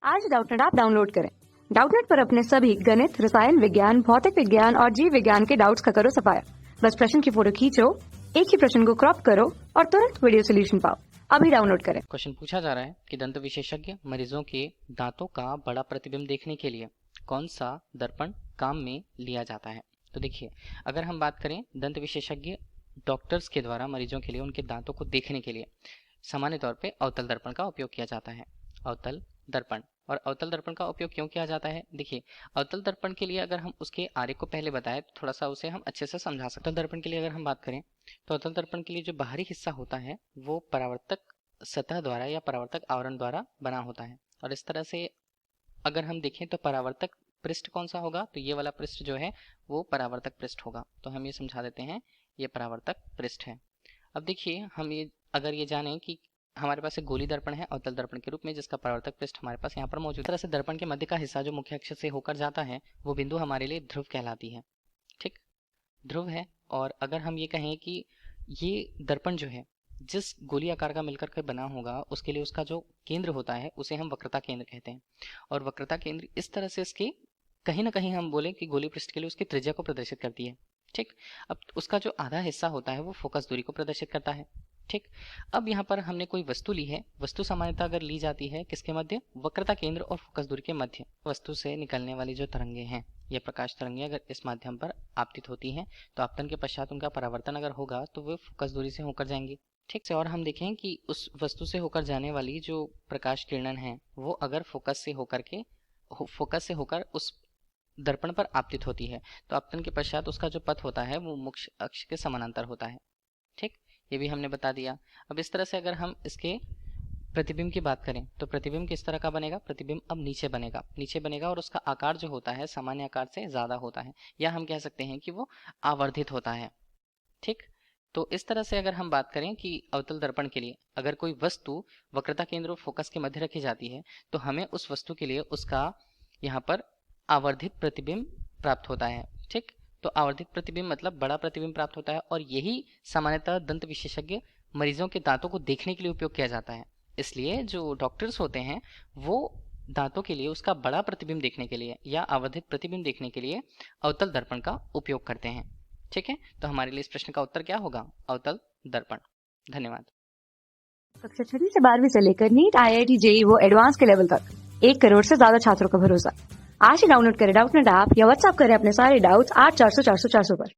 आज Doubtnut app download करें। Doubtnut पर अपने सभी गणित, रसायन विज्ञान, भौतिक विज्ञान और जीव विज्ञान के डाउट्स का करो सफाया। बस प्रश्न की फोटो खींचो, एक ही प्रश्न को क्रॉप करो और तुरंत वीडियो सोल्यूशन पाओ। अभी डाउनलोड करें। क्वेश्चन पूछा जा रहा है कि दंत विशेषज्ञ मरीजों के दांतों का बड़ा प्रतिबिंब देखने के लिए कौन सा दर्पण काम में लिया जाता है। तो देखिए, अगर हम बात करें दंत विशेषज्ञ डॉक्टर्स के द्वारा मरीजों के लिए उनके दांतों को देखने के लिए सामान्य तौर पे अवतल दर्पण का उपयोग किया जाता है। अवतल दर्पण। और अवतल दर्पण का उपयोग क्यों किया जाता है? देखिए, अवतल दर्पण के लिए अगर हम उसके आरेख को पहले बताएं तो थोड़ा सा उसे हम अच्छे से समझा सकते हैं। अवतल दर्पण के लिए अगर हम बात करें तो अवतल दर्पण के लिए जो बाहरी हिस्सा होता है वो परावर्तक सतह द्वारा या परावर्तक आवरण द्वारा बना होता है। और इस तरह से अगर हम देखें तो परावर्तक पृष्ठ कौन सा होगा, तो ये वाला पृष्ठ जो है वो परावर्तक पृष्ठ होगा। तो हम ये समझा देते हैं, ये परावर्तक पृष्ठ है। अब देखिए, हम ये अगर ये जानें कि हमारे पास एक गोली दर्पण है अवतल दर्पण के रूप में, जिसका परावर्तक पृष्ठ हमारे पास यहाँ पर मौजूद है। इस तरह से दर्पण के मध्य का हिस्सा जो मुख्य अक्ष से होकर जाता है वो बिंदु हमारे लिए ध्रुव कहलाती है। ठीक, ध्रुव है। और अगर हम ये कहें कि ये दर्पण जो है जिस गोली आकार का मिलकर के बना होगा उसके लिए उसका जो केंद्र होता है उसे हम वक्रता केंद्र कहते हैं। और वक्रता केंद्र इस तरह से इसके कहीं ना कहीं हम बोले कि गोली पृष्ठ के लिए उसकी त्रिज्या को प्रदर्शित करती है। ठीक, अब उसका जो आधा हिस्सा होता है वो फोकस दूरी को प्रदर्शित करता है। ठीक, अब यहाँ पर हमने कोई वस्तु ली है। वस्तु सामान्यतः अगर ली जाती है किसके मध्य? वक्रता केंद्र और फोकस दूरी के मध्य। वस्तु से निकलने वाली जो तरंगे हैं, ये प्रकाश तरंगे अगर इस माध्यम पर आपतित होती हैं तो आपतन के पश्चात उनका परावर्तन अगर होगा तो वो फोकस दूरी से होकर जाएंगी। ठीक से, और हम देखें कि उस वस्तु से होकर जाने वाली जो प्रकाश किरणन है वो अगर फोकस से होकर उस दर्पण पर आपतित होती है तो आपतन के पश्चात उसका जो पथ होता है वो मुख्य अक्ष के समानांतर होता है। ठीक, ये भी हमने बता दिया। अब इस तरह से अगर हम इसके प्रतिबिंब की बात करें तो प्रतिबिंब किस तरह का बनेगा? प्रतिबिंब अब नीचे बनेगा और उसका आकार जो होता है सामान्य आकार से ज्यादा होता है, या हम कह सकते हैं कि वो आवर्धित होता है। ठीक, तो इस तरह से अगर हम बात करें कि अवतल दर्पण के लिए अगर कोई वस्तु वक्रता केंद्र और फोकस के मध्य रखी जाती है तो हमें उस वस्तु के लिए उसका यहाँ पर आवर्धित प्रतिबिंब प्राप्त होता है। ठीक, तो आवर्धित प्रतिबिंब मतलब बड़ा प्रतिबिंब प्राप्त होता है और यही सामान्यतः दंत विशेषज्ञ मरीजों के दांतों को देखने के लिए उपयोग किया जाता है। इसलिए जो डॉक्टर्स होते हैं वो दांतों के लिए उसका बड़ा प्रतिबिंब देखने के लिए या आवर्धित प्रतिबिंब देखने के लिए अवतल दर्पण का उपयोग करते हैं। ठीक है, तो हमारे लिए इस प्रश्न का उत्तर क्या होगा? अवतल दर्पण। धन्यवाद। कक्षा 6 से 12वीं से लेकर नीट, IIT, JEE वो एडवांस के लेवल तक 1 करोड़ से ज्यादा छात्रों का भरोसा। आज ही डाउनलोड करें डाउटनेट ऐप या व्हाट्सएप करें अपने सारे डाउट्स 8400 400 400 पर।